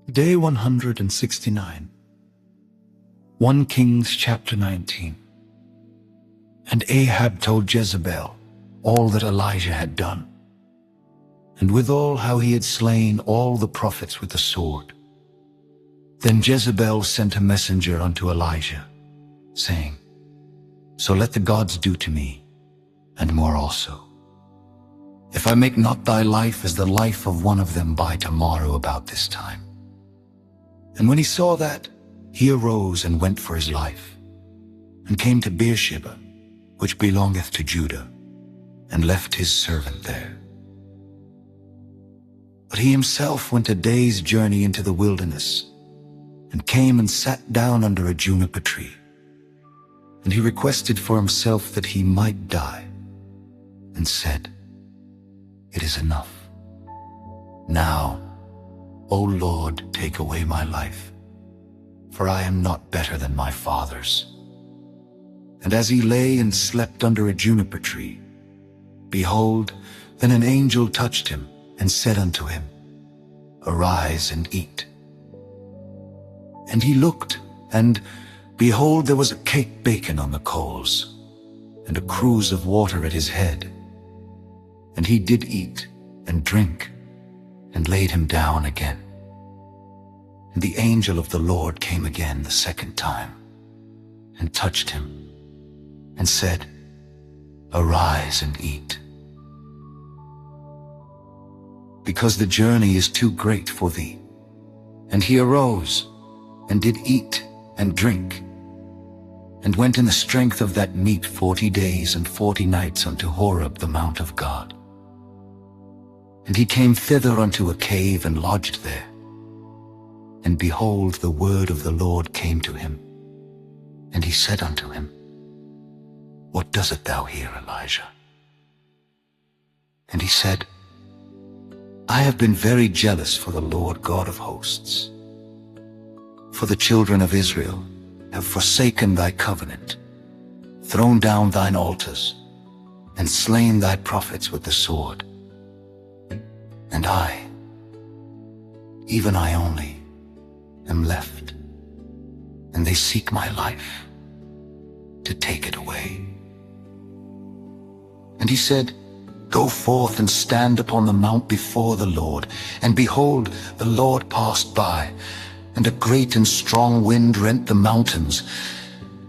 Day 169. 1 Kings chapter 19. And Ahab told Jezebel all that Elijah had done, and withal how he had slain all the prophets with the sword. Then Jezebel sent a messenger unto Elijah, saying, So let the gods do to me, and more also, if I make not thy life as the life of one of them by tomorrow about this time. And when he saw that, he arose and went for his life, and came to Beersheba, which belongeth to Judah, and left his servant there. But he himself went a day's journey into the wilderness, and came and sat down under a juniper tree. And he requested for himself that he might die, and said, It is enough. Now, O Lord, take away my life, for I am not better than my fathers. And as he lay and slept under a juniper tree, behold, then an angel touched him, and said unto him, Arise and eat. And he looked, and behold, there was a cake baken on the coals, and a cruse of water at his head. And he did eat and drink, and laid him down again. And the angel of the Lord came again the second time, and touched him, and said, Arise and eat, because the journey is too great for thee. And he arose, and did eat and drink, and went in the strength of that meat 40 days and 40 nights unto Horeb the mount of God. And he came thither unto a cave, and lodged there. And behold, the word of the Lord came to him. And he said unto him, What doest thou here, Elijah? And he said, I have been very jealous for the Lord God of hosts. For the children of Israel have forsaken thy covenant, thrown down thine altars, and slain thy prophets with the sword. And I, even I only, am left, and they seek my life, to take it away. And he said, Go forth and stand upon the mount before the Lord. And behold, the Lord passed by, and a great and strong wind rent the mountains,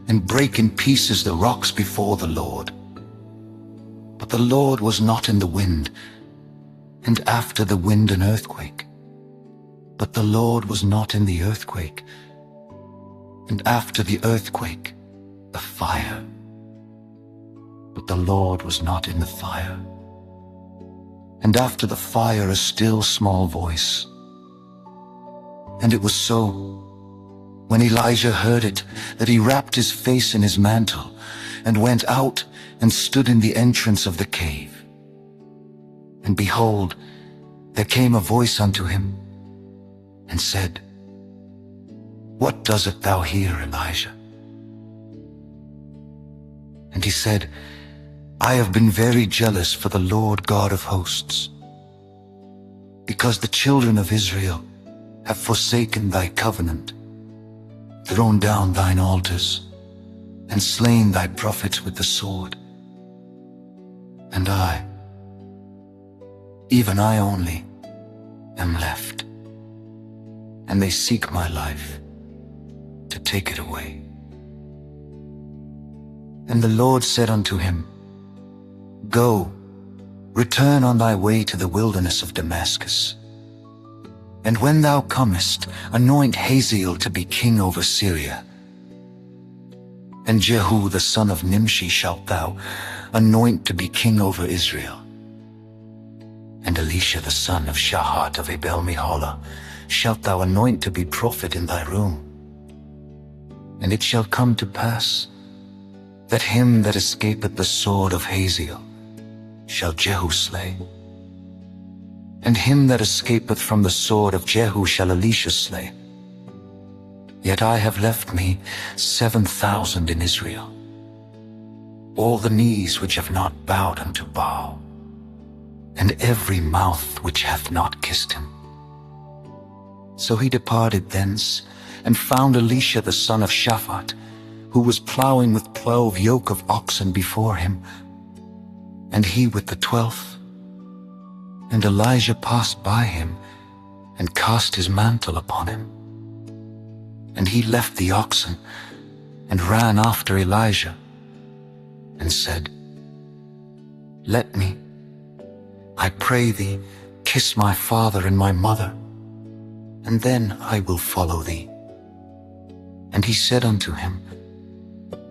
and brake in pieces the rocks before the Lord. But the Lord was not in the wind, and after the wind an earthquake. But the Lord was not in the earthquake, and after the earthquake a fire. But the Lord was not in the fire, and after the fire a still small voice. And it was so, when Elijah heard it, that he wrapped his face in his mantle, and went out and stood in the entrance of the cave. And behold, there came a voice unto him, and said, What doest thou here, Elijah? And he said, I have been very jealous for the Lord God of hosts, because the children of Israel have forsaken thy covenant, thrown down thine altars, and slain thy prophets with the sword. And I, even I only, am left, and they seek my life, to take it away. And the Lord said unto him, Go, return on thy way to the wilderness of Damascus. And when thou comest, anoint Hazael to be king over Syria. And Jehu the son of Nimshi shalt thou anoint to be king over Israel. And Elisha the son of Shaphat of Abel-Meholah shalt thou anoint to be prophet in thy room. And it shall come to pass, that him that escapeth the sword of Hazael shall Jehu slay. And him that escapeth from the sword of Jehu shall Elisha slay. Yet I have left me 7,000 in Israel, all the knees which have not bowed unto Baal, and every mouth which hath not kissed him. So he departed thence, and found Elisha the son of Shaphat, who was plowing with 12 yoke of oxen before him, and he with the 12th. And Elijah passed by him, and cast his mantle upon him. And he left the oxen, and ran after Elijah, and said, Let me, I pray thee, kiss my father and my mother, and then I will follow thee. And he said unto him,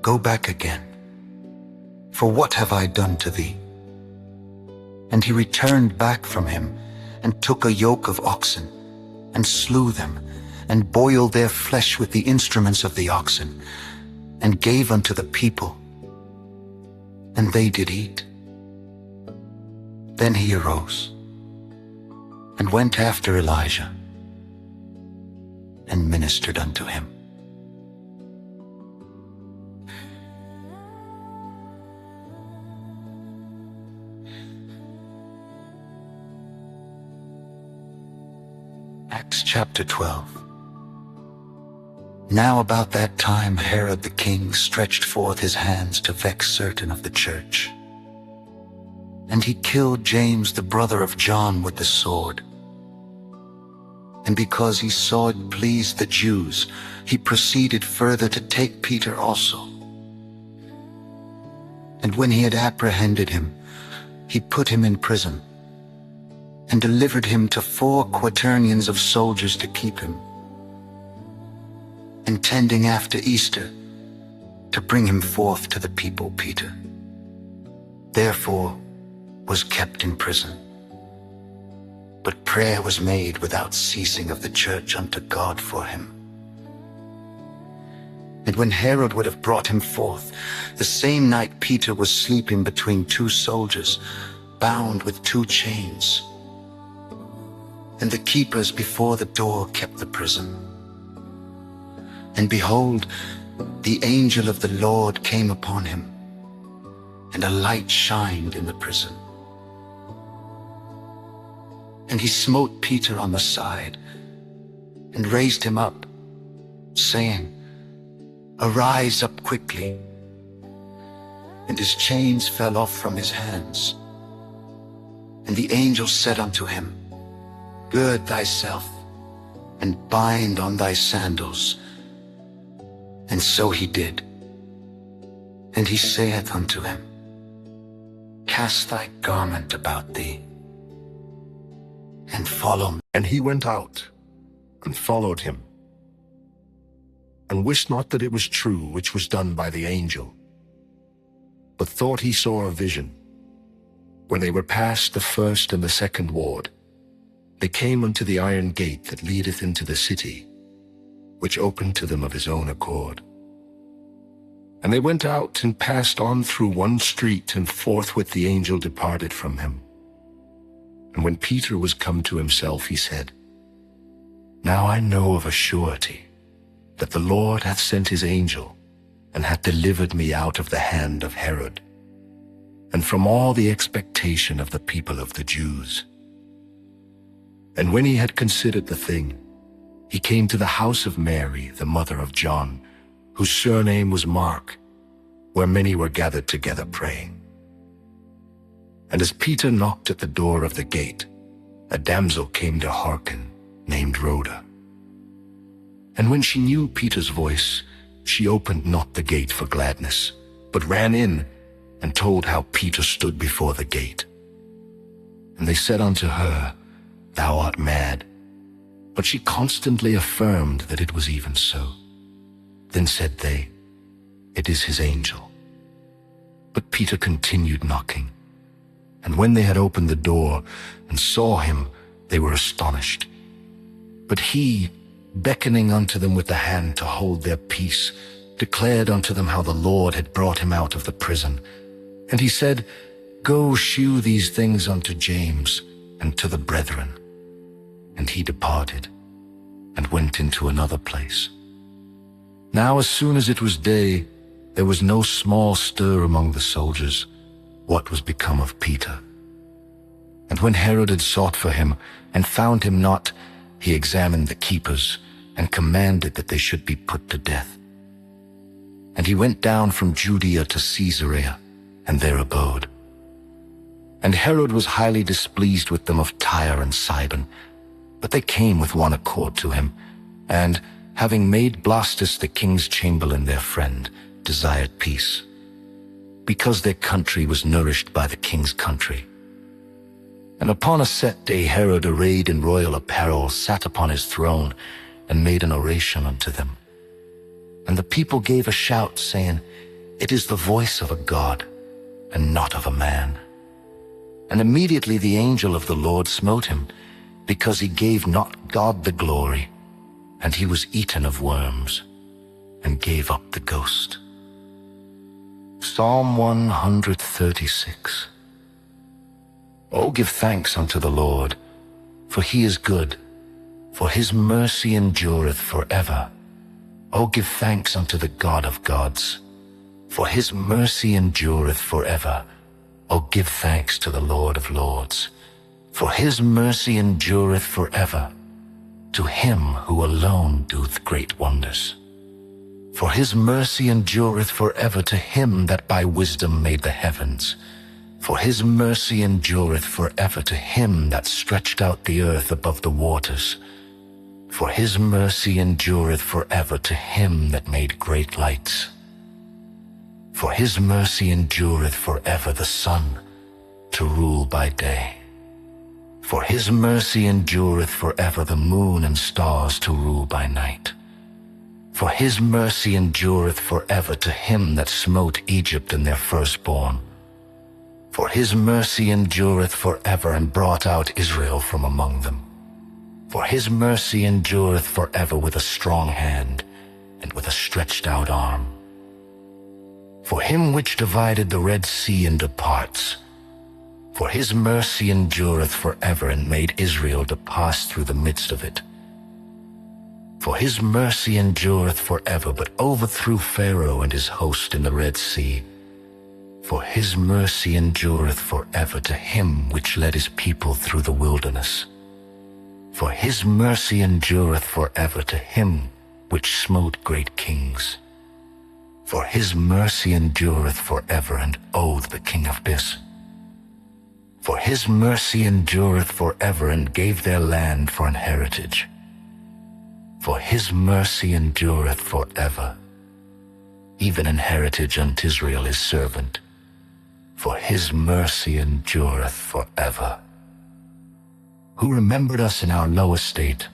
Go back again, for what have I done to thee? And he returned back from him, and took a yoke of oxen, and slew them, and boiled their flesh with the instruments of the oxen, and gave unto the people, and they did eat. Then he arose, and went after Elijah, and ministered unto him. Acts chapter 12. Now about that time Herod the king stretched forth his hands to vex certain of the church. And he killed James the brother of John with the sword. And because he saw it pleased the Jews, he proceeded further to take Peter also. And when he had apprehended him, he put him in prison, and delivered him to 4 quaternions of soldiers to keep him, intending after Easter to bring him forth to the people. Peter therefore was kept in prison. But prayer was made without ceasing of the church unto God for him. And when Herod would have brought him forth, the same night Peter was sleeping between 2 soldiers, bound with 2 chains. And the keepers before the door kept the prison. And behold, the angel of the Lord came upon him, and a light shined in the prison. And he smote Peter on the side, and raised him up, saying, Arise up quickly. And his chains fell off from his hands. And the angel said unto him, Gird thyself, and bind on thy sandals. And so he did. And he saith unto him, Cast thy garment about thee, and follow me. And he went out, and followed him, and wist not that it was true which was done by the angel, but thought he saw a vision. When they were past the first and the second ward, they came unto the iron gate that leadeth into the city, which opened to them of his own accord. And they went out and passed on through one street, and forthwith the angel departed from him. And when Peter was come to himself, he said, Now I know of a surety that the Lord hath sent his angel, and hath delivered me out of the hand of Herod, and from all the expectation of the people of the Jews. And when he had considered the thing, he came to the house of Mary, the mother of John, whose surname was Mark, where many were gathered together praying. And as Peter knocked at the door of the gate, a damsel came to hearken, named Rhoda. And when she knew Peter's voice, she opened not the gate for gladness, but ran in, and told how Peter stood before the gate. And they said unto her, Thou art mad. But she constantly affirmed that it was even so. Then said they, It is his angel. But Peter continued knocking. And when they had opened the door and saw him, they were astonished. But he, beckoning unto them with the hand to hold their peace, declared unto them how the Lord had brought him out of the prison. And he said, Go shew these things unto James and to the brethren. And he departed, and went into another place. Now as soon as it was day, there was no small stir among the soldiers, what was become of Peter. And when Herod had sought for him, and found him not, he examined the keepers, and commanded that they should be put to death. And he went down from Judea to Caesarea, and there abode. And Herod was highly displeased with them of Tyre and Sidon, but they came with one accord to him, and, having made Blastus the king's chamberlain their friend, desired peace, because their country was nourished by the king's country. And upon a set day Herod, arrayed in royal apparel, sat upon his throne, and made an oration unto them. And the people gave a shout, saying, It is the voice of a God, and not of a man. And immediately the angel of the Lord smote him, because he gave not God the glory, and he was eaten of worms, and gave up the ghost. Psalm 136. O give thanks unto the Lord, for he is good, for his mercy endureth forever. O give thanks unto the God of gods, for his mercy endureth forever. O give thanks to the Lord of lords, for his mercy endureth forever. To him who alone doeth great wonders. For his mercy endureth forever, to him that by wisdom made the heavens. For his mercy endureth forever, to him that stretched out the earth above the waters. For his mercy endureth forever, to him that made great lights. For his mercy endureth forever, the sun to rule by day. For his mercy endureth forever, the moon and stars to rule by night. For his mercy endureth forever, to him that smote Egypt and their firstborn. For his mercy endureth forever, and brought out Israel from among them. For his mercy endureth forever, with a strong hand, and with a stretched out arm. For him which divided the Red Sea into parts. For his mercy endureth forever, and made Israel to pass through the midst of it. For his mercy endureth forever, but overthrew Pharaoh and his host in the Red Sea. For his mercy endureth forever, to him which led his people through the wilderness. For his mercy endureth forever, to him which smote great kings. For his mercy endureth forever, and Og the king of Bis. For his mercy endureth forever, and gave their land for an heritage. For his mercy endureth forever, even an heritage unto Israel his servant. For his mercy endureth forever. Who remembered us in our low estate,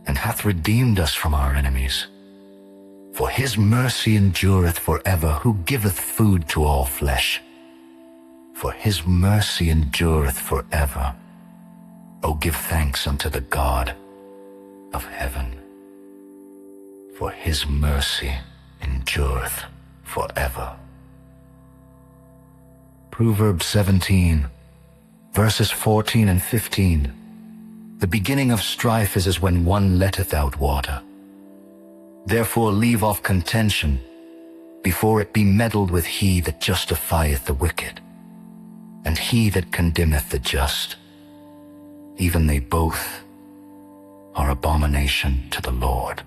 and hath redeemed us from our enemies. For his mercy endureth forever, who giveth food to all flesh. For his mercy endureth forever. O give thanks unto the God of heaven. For his mercy endureth forever. Proverbs 17, verses 14 and 15. The beginning of strife is as when one letteth out water. Therefore leave off contention, before it be meddled with he that justifieth the wicked, and he that condemneth the just. Even they both are abomination to the Lord.